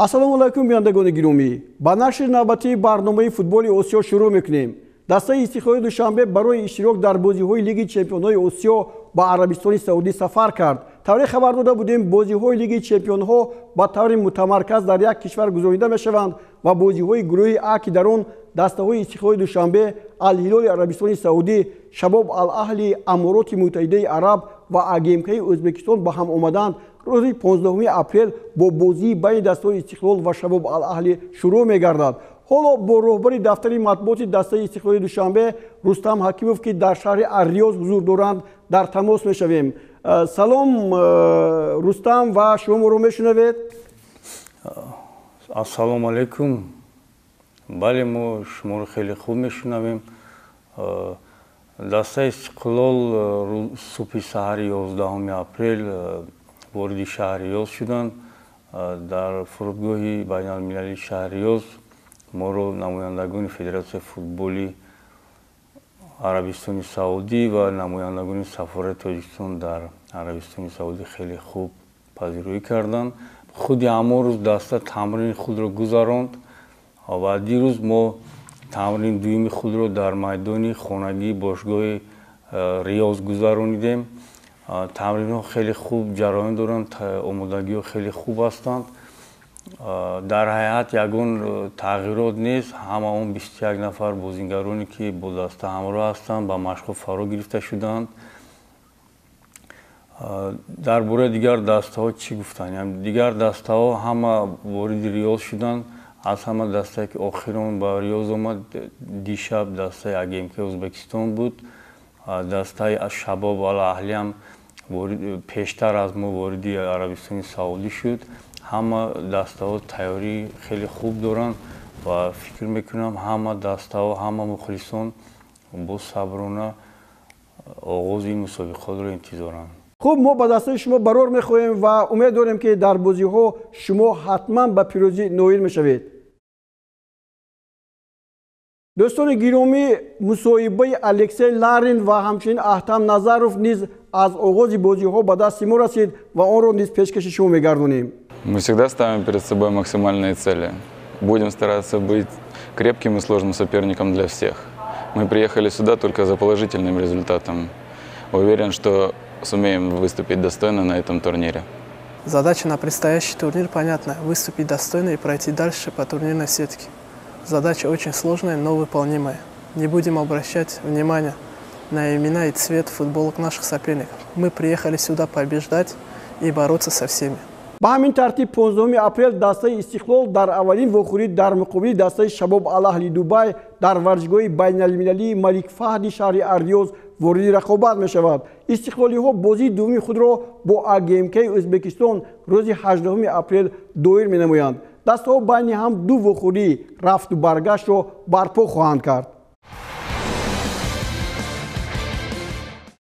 Assalomu alaykum biyandagoni giromi. Ba нашр навбати барномаи футболи Осиё шурӯъ мекунем. Дастаи Истиқлоли Душанбе барои иштирок дар бозиҳои Лиги Чемпионҳои Осиё ба Арабистони Саудӣ сафар кард. Тавре хабар дода будем бозиҳои Лиги Чемпионҳо ба таври мутамарказ дар як кишвар гузаронида мешаванд ва бозиҳои гурӯҳи А ки дар он дастаҳои Истиқлоли Душанбе, Ал-Ҳилоли Арабистони Саудӣ, Шабоб Ал-Аҳли Амороти Муттаҳидаи Араб ва АГМК-и Ӯзбекистон ба ҳам омаданд. روز 15 اپریل با بازی بین دسته‌های استقلال و شباب الاهلی شروع می‌گردد. حالا با رهبر دفتر مطبوعات دسته استقلال دوشنبه رستم حکیموف که در شهر الریاض حضور دارند در تماس می‌شویم. سلام رستم و شما رو می‌شنوید؟ السلام علیکم. بله ما شما رو خیلی خوب می‌شنویم. دسته استقلال صبح سحر 11 اپریل وارد شهر ریاض شدند. در فرودگاه بین المللی شهر ریاض ما رو نمایندگان فدراسیون فوتبالی عربستان سعودی و نمایندگان سفارت تاجیکستان در عربستان سعودی خیلی خوب پذیرایی کردند. خود همه روز دسته تمرین خود را گذراند و دیروز ما تمرین دوم خود را در میدان خانگی باشگاه ریاض گذرانیدیم. تمرین ها خیلی خوب جریان دارند، آمادگی ها خیلی خوب هستند. در حقیقت یگان تغییرات نیست، همه اون 21 نفر بازیگرانی که با دسته همراه هستند با مشق فرا گرفته شدند. درباره دیگر دسته ها چی گفتن؟ یعنی دیگر دسته ها همه وارد ریاض شدند. از همه دسته که آخران با ریاض آمد دیشب دسته AGMK ازبکستان بود. دسته از شباب الاهلی هم پیشتر از ما وارد عربستان سعودی شد. همه دسته ها تیاری خیلی خوب دارند و فکر میکنم همه دسته ها همه مخلصان با صبرانه آغاز این مسابقات را انتظارند. خب ما با دسته شما برار میخواهیم و امید داریم که در بازی ها شما حتما به پیروزی نائل میشوید. دوستان گرامی، مصاحبه الکسی لارین و همچنین احتم نظروف نیز از آغاز بازی ها به دست ما رسید و آن را نیز پیشکش شما میگردونیم. Мы всегда ставим перед собой максимальные цели. Будем стараться быть крепким и сложным соперником для всех. Мы приехали сюда только за положительным результатом. Уверен, что сумеем выступить достойно на этом турнире. Задача на предстоящий турнир понятна – выступить достойно и пройти дальше по турнирной сетке. Задача очень сложная, но выполнимая. Не будем обращать внимание на имена и цвет футболок наших соперников. Мы приехали сюда побеждать и бороться со всеми. به همین ترتیب 15 اپریل دسته استقلال در اولین وخوری در مقابل دسته شباب الاهلی دبی در ورزشگاه بین المللی ملک فهد شهر الریاض وارد رقابت می شود. استقلالی ها بازی دومی خود را با AGMK ازبکستان روز 18 اپریل دایر می نمایند. دسته ها بین هم دو وخوری رفت و برگشت را برپا خواهند کرد.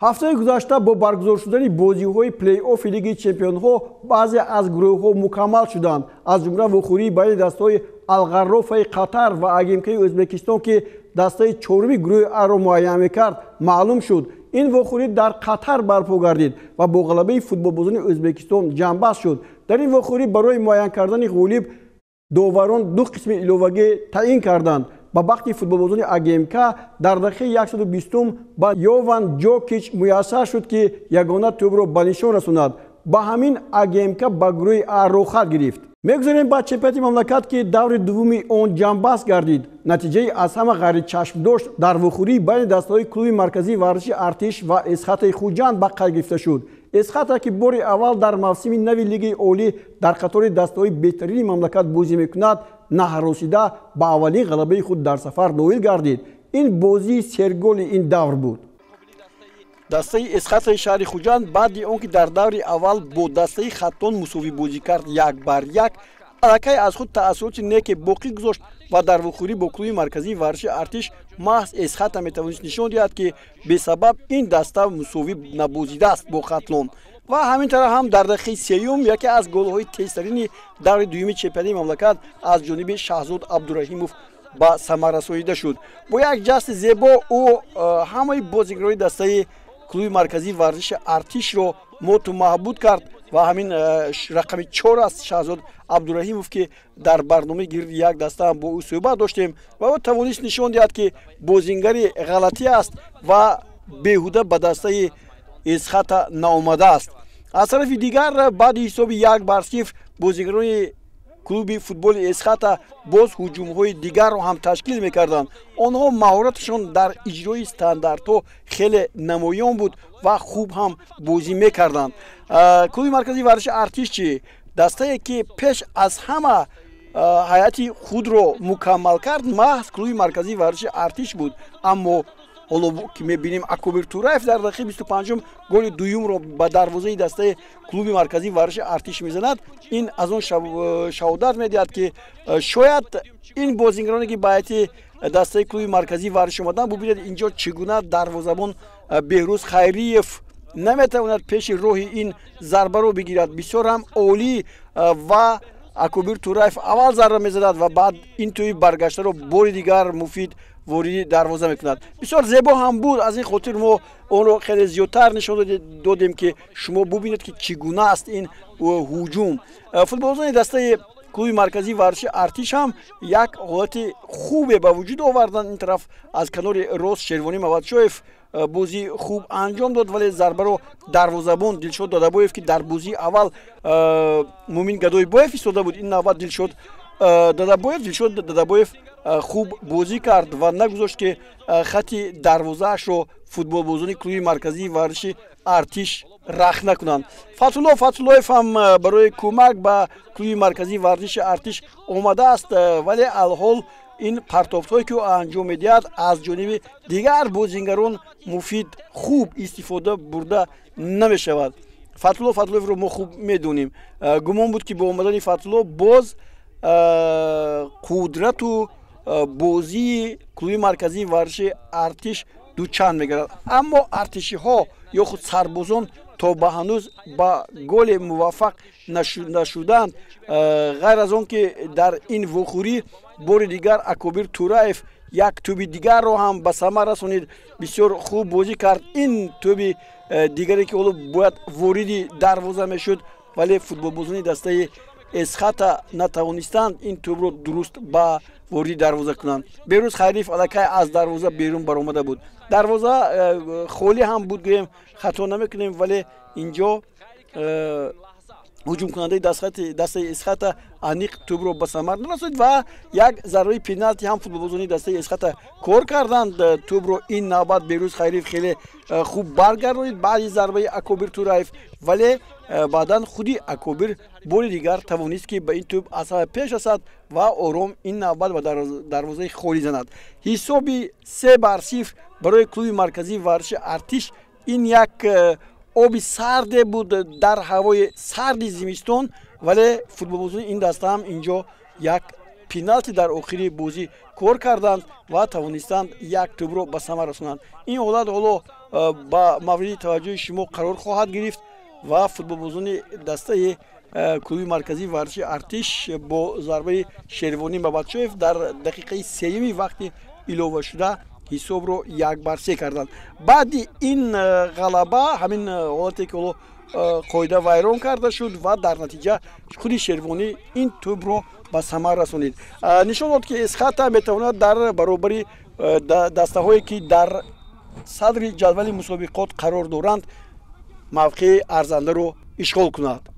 هفته گذشته با برگزار شدن بازی‌های پلی-آف لیگ چمپیون‌ها بعضی از گروه‌ها مکمل شدند. از جمله وخوری بین دسته‌های الغراف قطر و AGMK ازبکستان که دسته چهارم گروه A را معین می‌کرد معلوم شد. این وخوری در قطر برپا گردید و با غلبه فوتبالبازان ازبکستان جنبست شد. در این وخوری برای معین کردن غالب داوران دو قسم ایلوگی تعیین کردند. با وقتی فوتبالبازان AGMK در دقیقه 120 با یوون جوکیچ میسر شد که یگانه توپ را به نشان رساند. با همین AGMK با گروه A را خط گرفت. میگذاریم با چمپیونات مملکت که دور دومی آن جنبست گردید. نتیجه از همه غیر چشم داشت در وخوری بین دسته‌های کلوب مرکزی ورزش ارتش و اسخط خوجند به قید گرفته شد. اسخط که بار اول در موسم نو لیگ عالی در قطار دسته‌های بهترین مملکت بازی میکند نهراسیده با اولین غلبه خود در سفر نائل گردید. این بازی سرگل این دور بود. دسته اسخط شهر خوجند بعد آنکه در دور اول با دسته خطان مساوی بازی کرد 1-1 الکی از خود تأثیرات نیک باقی گذاشت و در وخوری با کلوب مرکزی ورزش ارتش محض اسخط میتوانست نشان دهد که به سبب این دسته مساوی نبازیده است با خطلان. و همین طرح هم در دقیقه 3 یکی از گل‌های تیزترین دور دوم چمپیونات مملکت از جانب شهزاد عبدالرحیموف با ثمر رسانیده شد. با یک جست زیبا او همه بازیگران دسته کلوب مرکزی ورزش ارتش را مات و محبود کرد و همین رقم 4 است شهزاد عبدالرحیموف که در برنامه گرد یک دسته هم با او صحبت داشتیم و او توانست نشان دهد که بازیگری غلطی است و بیهوده به دسته اسخط ناآمده است. از طرف دیگر بعد حساب 1-0 بازیگران کلوب فوتبال اسخط باز هجوم‌های دیگر رو هم تشکیل می‌کردند. آنها مهارتشان در اجرای استانداردها خیلی نمایان بود و خوب هم بازی می‌کردند. کلوب مرکزی ورزش ارتش چی دسته‌ای که پیش از همه حیاتی خود رو مکمل کرد محض کلوب مرکزی ورزش ارتش بود. اما حالا که می‌بینیم اکوبر توراєв در دقیقه 25 گل دوم رو به دروازه دسته کلوب مرکزی ورزش ارتش میزند. این از اون شهادت میدهد که شاید این بازیگرانی که باید دسته کلوب مرکزی ورزش اومدن ببینید اینجا چگونه دروازه‌بان بهروز خیریف نمیتواند پیش راه این ضربه رو بگیرد. بسیار هم عالی و اکوبر توراєв اول ضربه میزند و بعد این توی برگشته رو بار دیگر مفید وارد دروازه میکند. بسیار زیبا هم بود. از این خاطر ما اون رو خیلی زیادتر نشون دادیم که شما ببینید که چگونه است این هجوم. فوتبالبازان دسته کلوب مرکزی ورزش ارتش هم یک حالت خوبه به وجود آوردن. این طرف از کنار راست شروانی مبادشویف بازی خوب انجام داد ولی ضربه رو دروازه‌بان دلشاد دادابویف که در بازی اول مومین گدایباєв ایستاده بود این نوبت دلشاد دادابویف خوب بازی کرد و نگذاشت که خط دروازه‌اش رو فوتبالبازان کلوب مرکزی ورزش ارتش رخنه کنند. فتح‌اللهیف هم برای کمک به کلوب مرکزی ورزش ارتش آمده است ولی الحال این پرتاب‌هایی که انجام می‌دهد از جانب دیگر بازیگران مفید خوب استفاده برده نمی‌شود. فتح‌اللهیف رو ما خوب می‌دونیم. گمان بود که با اومدن فتح‌الله باز قدرت و بازی کلوب مرکزی ورزش ارتش دوچند می‌گردد. اما ارتشی ها یا خود سربازان تا به هنوز با گل موفق نشدند. غیر از آن که در این وخوری بار دیگر اکوبر توراєв یک توپ دیگر رو هم به ثمر رسانید. بسیار خوب بازی کرد. این توپ دیگری که باید وارد دروازه میشد ولی فوتبالبازان دسته اسخط نتوانستند این توپ رو درست با وارد دروازه کنند. بهروز خیریف الکی از دروازه بیرون برآمده بود. دروازه خالی هم بود گویم خطا نمیکنیم ولی اینجا هجوم کننده دسته اسخط انیق توپ رو به ثمر نرسید و یک ضربه پنالتی هم فوتبالبازان دسته اسخط کار کردند. توپ رو این نوبت بهروز خیریف خیلی خوب برگردانید بعد ضربه اکوبر توراєv ولی بعداً خودی اکوبر بار دیگر توانست که به این توپ از پیش رسد و آرام این نوبت به دروازه خالی زند. حساب 3-0 برای کلوب مرکزی ورزش ارتش. این یک آب سرد بود در هوای سرد زمستان ولی فوتبالبازان این دسته هم اینجا یک پنالتی در آخری بازی کار کردند و توانستند یک توپ رو به ثمر رسانند. این حالت حالا با مورد توجه شما قرار خواهد گرفت و فوتبالبازان دسته کلوب مرکزی ورزش ارتش با ضربه شروانی مبادشویف در دقیقه 3 وقتی ایلوه شده حساب رو 1-3 کردند. بعد این غلبه همین حالتی که قاعده ویران کرده شد و در نتیجه خود شروانی این توپ رو به ثمر رسانید. نشان داد که اسخط میتواند در برابر دسته هایی که در صدر جدول مسابقات قرار دارند موقع ارزنده رو اشغال کند.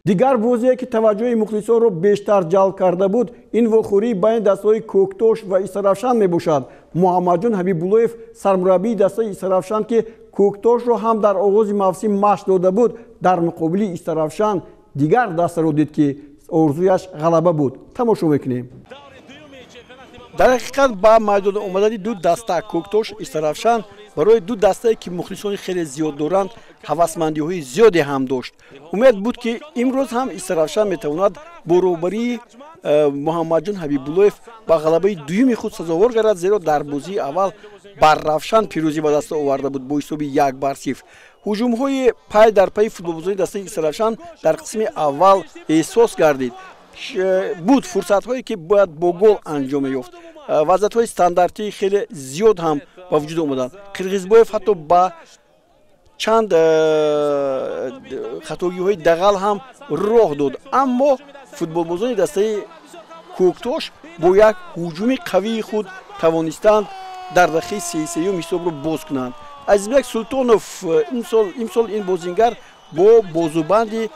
دیگر بازی که توجه مخلصان را بیشتر جلب کرده بود این وخوری بین دسته‌های کوکتوش و استرافشان میباشد. محمد جان حبیب‌اللهیف سرمربی دسته استرافشان که کوکتوش را هم در آغاز موسم مشق داده بود در مقابل استرافشان دیگر دسته را دید که آرزویش غلبه بود. تماشا میکنیم. در حقیقت با میدان اومدن دو دسته کوکتوش استرافشان برای دو دسته که مخلصان خیلی زیاد دارند هوسمندی های زیادی هم داشت. امید بود که امروز هم استرافشان میتواند برابری محمد جان حبیب‌اللهیف با غلبه دوم خود سزاوار گردد زیرا در بازی اول بر رفشان پیروزی به دست آورده بود با حساب 1-0. هجوم های پای در پای فوتبالبازان دسته استرافشان در قسم اول احساس گردید. بود فرصت هایی که باید با گل انجام یافت. وضعیت های استانداردی خیلی زیاد هم ба вуҷуд омаданд. Қирғизбоев ҳатто ба чанд хатогиҳои дағал ҳам роҳ дод, аммо футболбозони дастаи Коктош бо як ҳуҷуми қавии худ тавонистанд дар дақиқаи 33 ҳисобро боз кунанд. Азизбек Султонов имсол ин бозингар бо бозубанди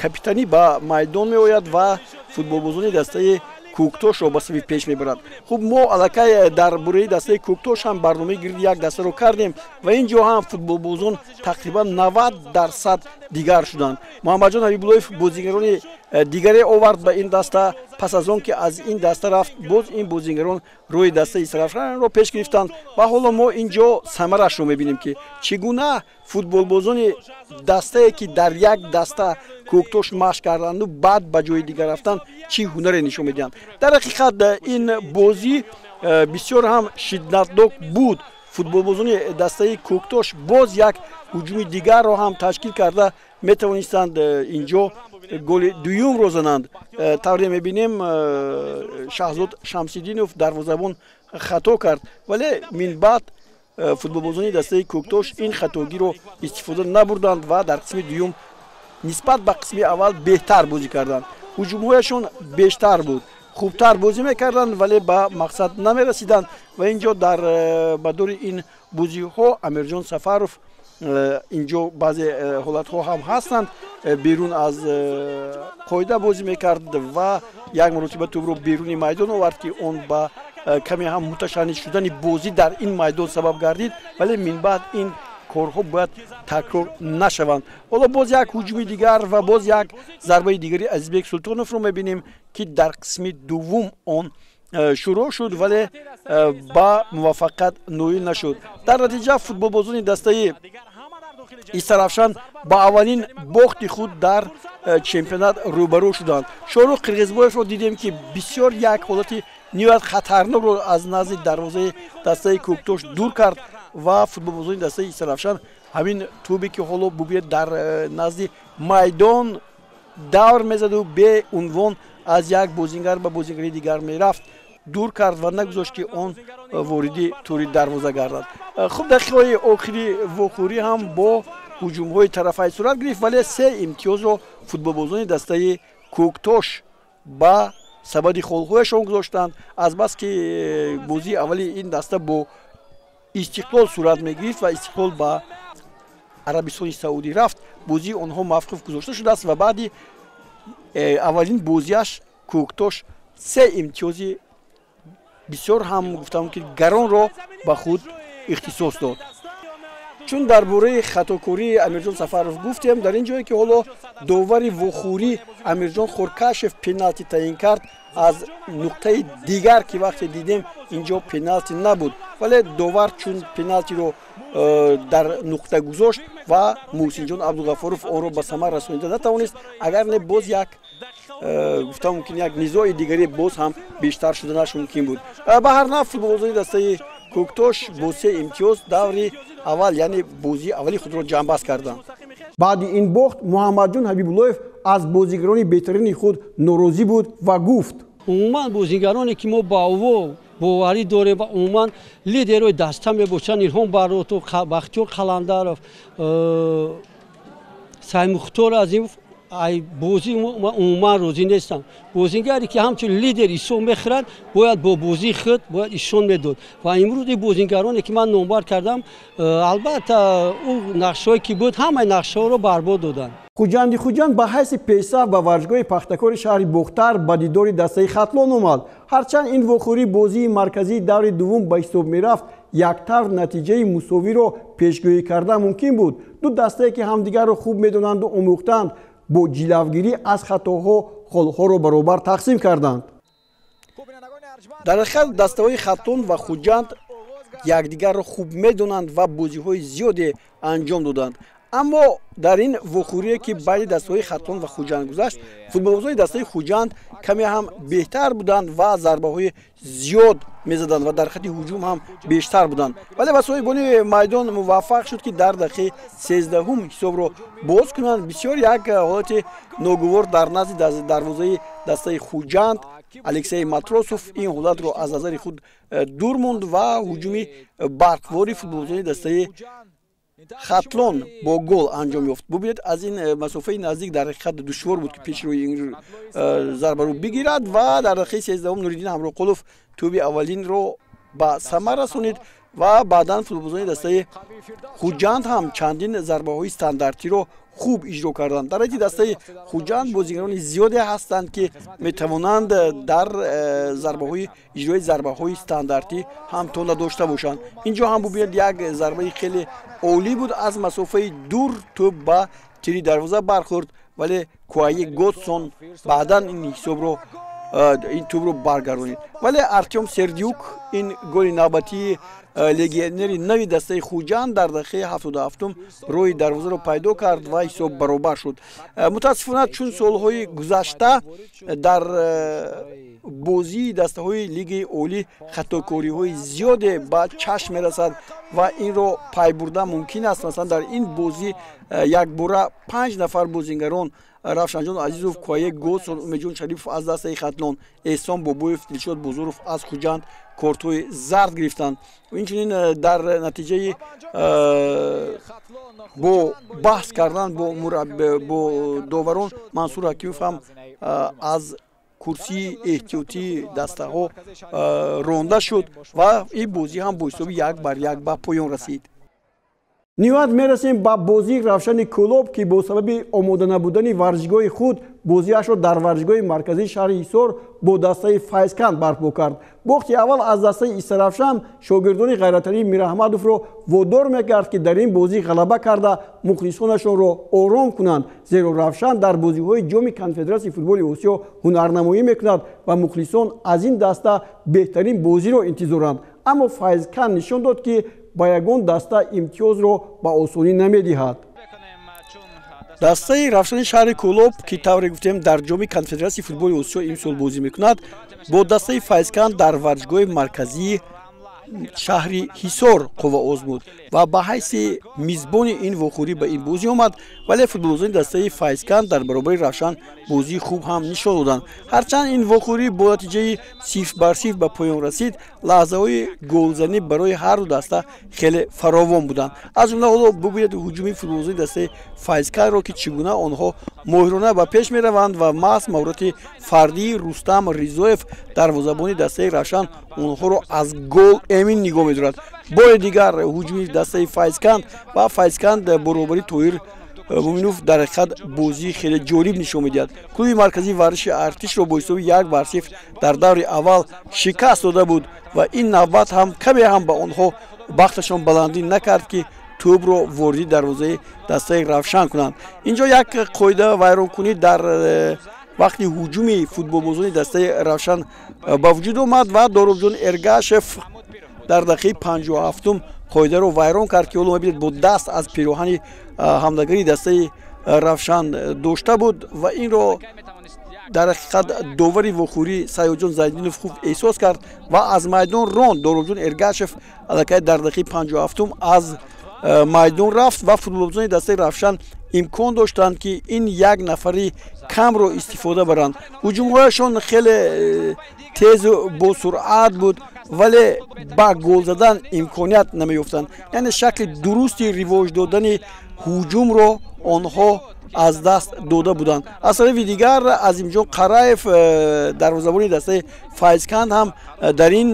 капитанӣ ба майдон меояд ва футболбозони дастаи Коктошро ба сафи пеш мебарад. Хуб, мо аллакай дар бораи дастаи Коктош ҳам барномаи гирди як дастаро кардем ва ин ҷо ҳам футболбозон тақрибан 90% дигар шуданд. Муҳаммадҷон Ҳабибуллоев бозингарони дигаре овард ба ин даста. Пас аз он ки аз ин даста рафт, боз ин бозингарон рӯи дастаи Сарафшанро пеш гирифтанд ва ҳоло мо ин ҷо самарашро мебинем ки чӣ гуна футболбозони дастае ки дар як даста Коктош машқ карданду баъд ба ҷои дигар рафтан чӣ ҳунаре нишон медиҳанд. Дар ҳақиқат ин бозӣ бисёр ҳам шиддатнок буд. Футболбозони дастаи Коктош боз як ҳуҷуми дигарро ҳам ташкил карда метавонистанд ин ҷо голи дуюмро зананд. Тавре мебинем Шаҳзод Шамсиддинов дарвозабон хато кард, вале минбаъд футболбозони дастаи Коктош ин хатогиро истифода набурданд ва дар қисми дуюм нисбат ба қисми аввал беҳтар бозӣ карданд. ҳуҷумҳояшон бештар буд, хубтар бозӣ мекарданд, вале ба мақсад намерасиданд ва ин ҷо дар ба дори ин бозиҳо Амирҷон Сафаров ин ҷо баъзе ҳолатҳо ҳам ҳастанд, берун аз қоида бозӣ мекард ва як маротиба тӯбро беруни майдон овард ки он ба каме ҳам муташаннис шудани бозӣ дар ин майдон сабаб гардид, вале минбаъд ин корҳо бояд такрор нашаванд. ҳоло боз як ҳуҷуми дигар ва боз як зарбаи дигари Азизбек Султоновро мебинем ки дар қисми дуввум он шуруъ шуд, вале ба муваффақият ноил нашуд. дар натиҷа футболбозони дастаи Сарафшан ба аввалин бохти худ дар чемпионат рӯбарӯ шуданд. Шорух Қирғизбоевро дидем ки бисёр як ҳолати ниҳоят хатарнокро аз назди дарвозаи дастаи Коктош дур кард ва футболбозони дастаи Сарафшан ҳамин тӯбе ки ҳоло бубиед дар назди майдон давр мезаду бе унвон аз як бозингар ба бозингари дигар мерафт, дур кард ва нагузошт ки он вориди тӯри дарвоза гардад. хуб, дақиқаҳои охири вохӯрӣ ҳам бо ҳуҷумҳои тарафай сурат гирифт, вале се имтиёзро футболбозони дастаи Коктош ба сабади холҳояшон гузоштанд. Азбас ки бозии аввали ин даста бо Истиқлол сурат мегирифт ва Истиқлол ба Арабистони Саудӣ рафт, бозии онҳо мавқиф гузошта шудааст ва баъди аввалин бозиаш Коктош се имтиёзи бисёр ҳам гуфтам ки гаронро ба худ ихтисос дод. чун дар бораи хатокории Амирҷон Сафаров гуфтем, дар ин ҷое ки ҳоло довари вохӯрӣ Амирҷон Хоркашев пеналти таъин кард, аз нуқтаи дигар ки вақте дидем инҷо пеналти набуд, вале довар чун пеналтиро дар нуқта гузошт ва Муҳсинҷон Абдуғаффоров онро ба самар расонида натавонист, агар не боз як гуфтам мумкин як низои дигари боз ҳам бештар шуданаш мумкин буд. Ба ҳар навъ футболбозони дастаи Коктош бо се имтиёз даври аввал, яъне бозии аввали худро ҷамъбаст карданд. баъди ин бохт Муҳаммадҷон Ҳабибуллоев аз бозигарони беҳтарини худ норозӣ буд ва гуфт: умуман бозигароне ки мо ба боварӣ дорем ва умуман лидерои даста мебошанд Илҳом Баротов, Бахтиёр Қаландаров, Саймухтор Азимов, ай бозӣ умуман розӣ нестам. Бозигаре ки ҳамчун лидер ҳисоб мехӯрад, бояд бо бозии худ бояд ишон медод ва имрӯз бозигароне ки ман номбар кардам, албатта ӯ нақшҳое ки буд ҳамаи нақшаҳоро барбод доданд. Хуҷанди Хуҷанд ба ҳайси пешсаф ба варзишгоҳи пахтакори шаҳри Бухтар ба дидори дастаи Хатлон омад. Ҳарчанд ин вохӯрӣ бозии марказии даври дуввум ба ҳисоб мерафт, яктарф натиҷаи мусовиро пешгӯӣ карда мумкин буд. Ду дастае ки ҳамдигарро хуб медонанду омӯхтанд, бо ҷилавгирӣ аз хатоҳо холҳоро баробар тақсим карданд. дар ҳақиқат дастаҳои Хатлон ва Хуҷанд якдигарро хуб медонанд ва бозиҳои зиёде анҷом доданд. аммо дар ин вохӯрие ки байни дастаҳои Хатлон ва Хуҷанд гузашт, футболбозони дастаи Хуҷанд каме ҳам беҳтар буданд ва зарбаҳои зиёд мезаданд ва дар хати ҳуҷум ҳам бештар буданд, вале ба соҳибони майдон муваффақ шуд ки дар дақиқаи 13-ум ҳисобро боз кунанд. Бисёр як ҳолати ногувор дар назди дарвозаи дастаи Хуҷанд Алексей Матросов ин ҳолатро аз назари худ дур монд ва ҳуҷуми барқвори футболбозони дастаи Хатлон бо гол анҷом ёфт. Бубинед аз ин масофаи наздик дар ҳақиқат душвор буд ки пешрӯи ин зарбаро бигирад ва дар дақиқаи 13-ум Нуриддин Ҳамроқулов тӯби аввалинро ба самар расонид ва баъдан футболбозони дастаи Хуҷанд ҳам чандин зарбаҳои стандартиро хуб иҷро карданд. Дар ҳайти дастаи Хуҷанд бозигарони зиёде ҳастанд ки метавонанд дар иҷрои зарбаҳои стандартӣ ҳам тона дошта бошанд. Инҷо ҳам бубинед як зарбаи хеле олӣ буд аз масофаи дур тӯб ба тири дарвоза бархӯрд, вале Куаи Готсон баъдан ин ҳисобро ин тӯбро баргардонид. Вале Артем Сердюк ин голи навбатии легионери нави дастаи Хуҷанд дар дақиқаи 77-ум роҳи дарвозаро пайдо кард ва ҳисоб баробар шуд. Мутаассифона чун солҳои гузашта дар бозии дастаҳои лигаи олӣ хатокориҳои зиёде ба чашм мерасад ва инро пай бурда мумкин аст. Масалан дар ин бозӣ якбора 5 нафар бозингарон Равшанҷон Азизов, Куае Готсон, Умедҷон Шарифов аз дастаи Хатлон, Эҳсон Бобоев, Дилшод Бозоров аз Хуҷанд кортҳои зард гирифтанд. Инчунин дар натиҷаи бо баҳс кардан бо доварон Мансур Ҳакимов ҳам аз курсии эҳтиётии дастаҳо ронда шуд ва ин бозӣ ҳам бо ҳисоби 1-1 ба поён расид. Ниҳоят мерасем ба бозии Равшани Кӯлоб ки бо сабаби омода набудани варзишгоҳи худ бозиашро дар варзишгоҳи марказии шаҳри Ҳисор бо дастаи Файзканд барпо кард. Бохти аввал аз дастаи Исаравшан шогирдони Ғайраталӣ Мираҳмадовро водор мекард ки дар ин бозӣ ғалаба карда мухлисонашонро ором кунанд, зеро Равшан дар бозиҳои ҷоми Конфедератсияи футболи Осиё ҳунарнамоӣ мекунад ва мухлисон аз ин даста беҳтарин бозиро интизоранд. Аммо Файзканд нишон дод ки ба ягон даста имтиёзро ба осонӣ намедиҳад. Дастаи Равшани шаҳри Кӯлоб ки тавре гуфтем дар ҷоми Конфедератсияи футболи Осиё имсол бозӣ мекунад, бо дастаи Файзканд дар варзишгоҳи марказии шаҳри Ҳисор қувваоз буд ва ба ҳайси мизбони ин вохӯрӣ ба ин бозӣ омад, вале футболбозони дастаи Файзканд дар баробари Равшан бозии хуб ҳам нишон доданд. Ҳарчанд ин вохӯрӣ бо натиҷаи 0-0 ба поён расид, лаҳзаҳои голзанӣ барои ҳарду даста хеле фаровон буданд. Аз ҷумла ҳоло бубинед ҳуҷуми футболбозони дастаи Файзкандро ки чӣ гуна онҳо моҳирона ба пеш мераванд ва маҳз маҳорати фардии Рустам Ризоев дарвозабони дастаи Равшан онҳоро аз гол эмин нигоҳ медорад. бори дигар ҳуҷуми дастаи Файзканд ва Файзканд баробари Тоҳир Муминов дар ҳақиқат бозии хеле ҷолиб нишон медиҳад. Клуби марказии варзиши Артишро бо ҳисоби 1-0 дар даври аввал шикаст дода буд ва ин навбат ҳам каме ҳам ба онҳо бахташон баландӣ накард ки тӯбро ворди дарвозаи дастаи Равшан кунанд. Инҷо як қоида вайронкунӣ дар вақти ҳуҷуми футболбозони дастаи Равшан ба вуҷуд омад ва Доробҷон Эргашев дар дақиқаи 57-ум қоидаро вайрон кард ки ҳоло мебинед бо даст аз пироҳани ҳамлагари дастаи Равшан дошта буд ва инро дар ҳақиқат довари вохӯрӣ Саёҷон Зайдинов хуб эҳсос кард ва аз майдон ронд. Доробҷон Эргашев аллакай дар дақиқаи 57-ум аз майдон рафт ва футболбозони дастаи Равшан имкон доштанд ки ин як нафари камро истифода баранд. ҳуҷумҳояшон хеле тезу босуръат буд, вале ба гол задан имконият намеёфтанд. Яъне шакли дурусти ривоҷ додани ҳуҷумро онҳо аз даст дода буданд. Аз тарафи дигар Азимҷон Қараев дарвозабони дастаи Файзканд ҳам дар ин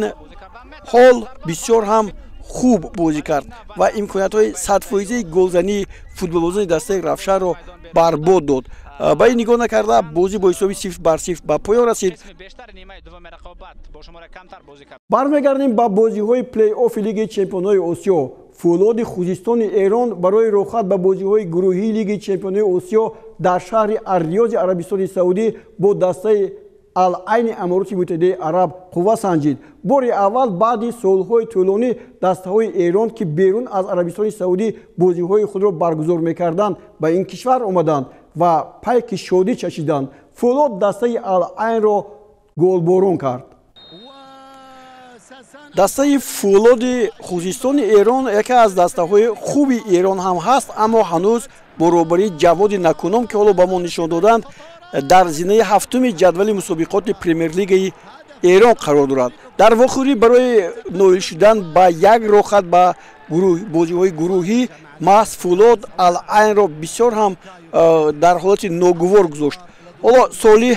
ҳол бисёр ҳам хуб бозӣ кард ва имкониятҳои 100% голзании футболбозони дастаи Равшанро барбод дод. ба ин нигоҳ накарда бозӣ бо ҳисоби 0-0 ба поён расид. бармегардем ба бозиҳои плей-оффи Лигаи Чемпионҳои Осиё. Фӯлоди Хузистони Эрон барои рохат ба бозиҳои гурӯҳии Лигаи Чемпионҳои Осиё дар шаҳри Ар-Риёзи Арабистони Саудӣ бо дастаи Ал-Айни Амороти Муттаҳидаи Араб қувва санҷид. бори аввал баъди солҳои тӯлонӣ дастаҳои Эрон ки берун аз Арабистони Саудӣ бозиҳои худро баргузор мекарданд ба ин кишвар омаданд ва пайки шодӣ чашиданд. Фӯлод дастаи Ал-Айнро голборон кард. дастаи фулоди хузистони Эрон яке аз дастаҳои хуби Эрон ҳам ҳаст, аммо ҳанӯз баробари ҷаводи накуном ки ҳоло ба мо нишон доданд дар зинаи ҳафтуми ҷадвали мусобиқоти премер-лигаи Эрон қарор дорад. Дар вохӯрӣ барои ноил шудан ба як рохат ба бозиҳои гурӯҳӣ маҳз Фулод Ал-Айнро бисёр ҳам дар ҳолати ногувор гузошт. ҳоло Солиҳ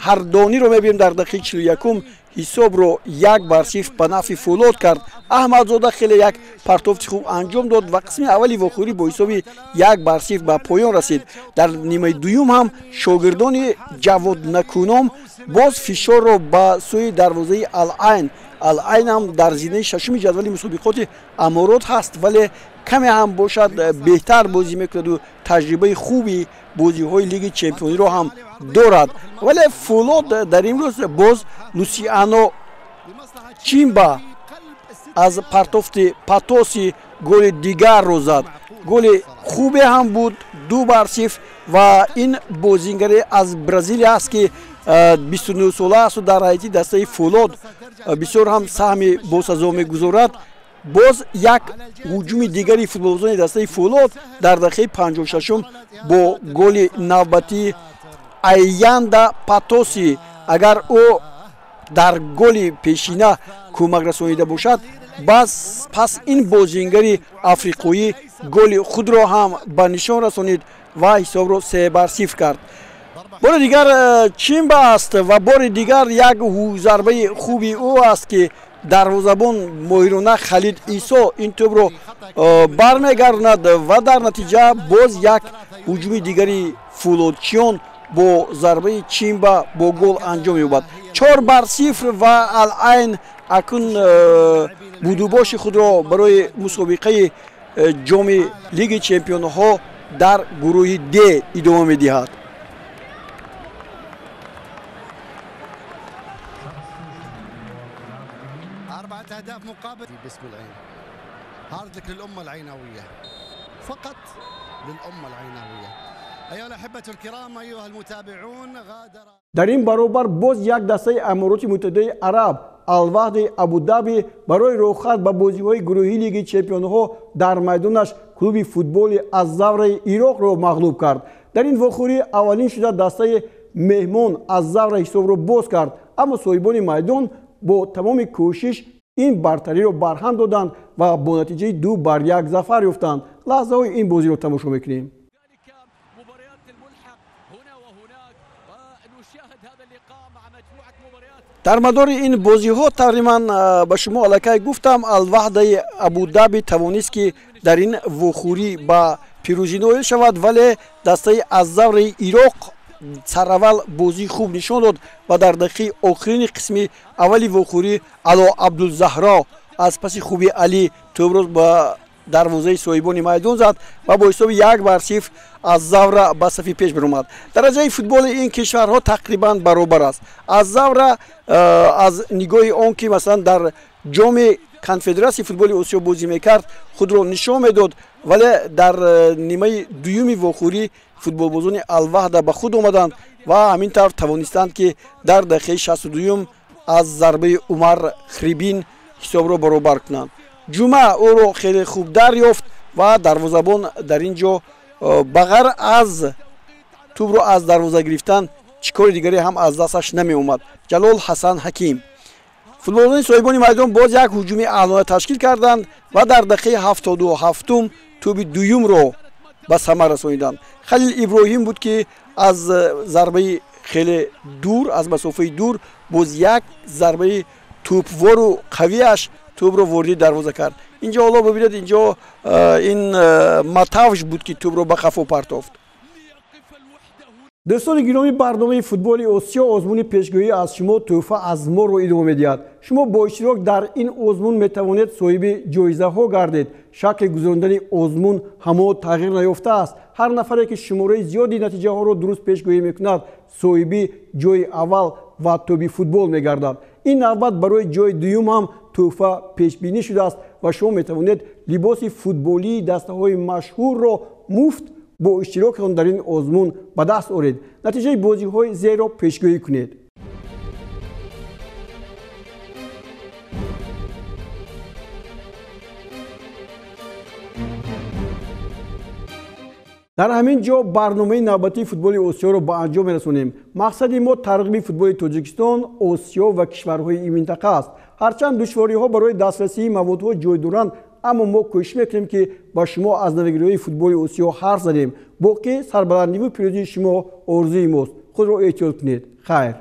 Ҳардониро мебинем дар дақиқаи 41 ҳисобро 1-0 ба нафи Фулод кард. Аҳмадзода хеле як партофти хуб анҷом дод ва қисми аввали вохӯрӣ бо ҳисоби 1-0 ба поён расид. Дар нимаи дуюм ҳам шогирдони ҷаводнакуном боз фишорро ба сӯи дарвозаи Ал-Айн. Ал-Айн ҳам дар зинаи шашуми ҷадвали мусобиқоти Аморот ҳаст, вале каме ҳам бошад беҳтар бозӣ мекунаду таҷрибаи хуби бозиҳои Лиги Чемпиониро ҳам дорад. Вале Фулод дар имрӯз боз Лусиано Чимба аз партофти Патоси голи дигарро зад. голи хубе ҳам буд, 2-0 ва ин бозингаре аз Бразилия аст ки 29 сола аст дар ҳайати дастаи Фулод бисёр ҳам саҳми босазо мегузорад. боз як ҳуҷуми дигари футболбозони дастаи Фулод дар дақиқаи 56 бо голи навбатии Айянда Патоси, агар ӯ дар голи пешина кӯмак расонида бошад, пас ин бозингари африқоӣ голи худро ҳам ба нишон расонид ва ҳисобро 3-0 кард. бори дигар Чимба аст ва бори дигар як зарбаи хуби ӯ аст ки дарвозабон моҳирона Халид Исо ин тӯбро бармегардонад ва дар натиҷа боз як ҳуҷуми дигари фулодчиён бо зарбаи Чимба бо гол анҷом ёбад. 4-0 ва Ал-Айн акун будубоши худро барои мусобиқаи ҷоми Лиги Чемпионҳо дар гурӯҳи Д идома медиҳад. أهداف مقابل باسم العين. هاردلك للأمة العيناوية فقط للأمة العيناوية. أيها الأحبة الكرام أيها المتابعون غادر در این برابر باز یک دسته امارات متحده عرب الوحد ابودابی برای روخت به بازی‌های گروهی لیگ چمپیون‌ها در میدانش کلوب فوتبال الزاوره عراق را مغلوب کرد. در این وخوری اولین شده دسته مهمان الزاوره حساب را باز کرد، اما صاحبان میدان با تمام کوشش این برتری رو برهم دادند و با نتیجه 2-1 ظفر یافتند. لحظه های این بازی رو تماشا میکنیم. در مدار این بازی ها تقریبا به شما الکی گفتم الوحده ابودابی توانست که در این وخوری با پیروزی نایل شود، ولی دسته الزاوره عراق سراول بازی خوب نشان داد و در دقیقه آخرین قسمی اولی وخوری علا عبدالزهرا از پس خوبی علی توبروز با دروازه صاحبان میدان زد و با حساب 1-0 الزاوره به صفی پیش برآمد. درجه فوتبال این کشورها تقریبا برابر است. الزاوره از نگاه آن که مثلا در جام کنفدراسیون فوتبال آسیا بازی میکرد خود را نشان میداد، ولی در نیمه دوم وخوری فوتبالبازان الوحده به خود آمدند و همین طور توانستند که در دقیقه 62 از ضربه عمر خریبین حساب را برابر کنند. جمعه او را خیلی خوب دریافت و دروازه‌بان در اینجا بغیر از توپ را از دروازه گرفتن چیکار دیگری هم از دستش نمی اومد. جلال حسن حکیم فوتبالبازان صاحبان میدان باز یک هجوم اعلانه تشکیل کردند و در دقیقه 77 توپ دوم را به ثمر رساندند. خلیل ابراهیم بود که از ضربه خیلی دور، از مسافه دور باز یک ضربه توپوار و قویش توپ رو وارد دروازه کرد. اینجا حالا ببینید اینجا این ماتاوش بود که توپ رو به قفا پرتافت. دوستان گرامی، برنامه فوتبال آسیا آزمون پیشگویی از شما تحفه از ما رو ادامه می‌دهد. شما با اشتراک در این آزمون می‌توانید صاحب جایزه ها گردید. شکل گذراندن آزمون هم تغییر نیافته است. هر نفری که شماره زیادی نتیجه ها رو درست پیشگویی می‌کند صاحب جای اول و توپ فوتبال می‌گردد. این نوبت برای جای دوم هم تحفه پیش بینی شده است و شما می‌توانید لباس فوتبالی دسته‌های مشهور را مفت با اشتراک آن در این آزمون به دست آورید. نتیجه بازی‌های زیر را پیشگویی کنید. در همین جا برنامه نوبتی فوتبال آسیا رو به انجام می‌رسونیم. مقصد ما ترغیب فوتبال تاجیکستان، آسیا و کشورهای این منطقه است. هرچند دشواری‌ها برای دسترسی موادها جای دارند، اما ما کوشش می‌کنیم که با شما از نوگیری فوتبال آسیا حرف زدیم. باقی سربلندی و پیروزی شما آرزوی ماست. خود را احتیاط کنید. خیر.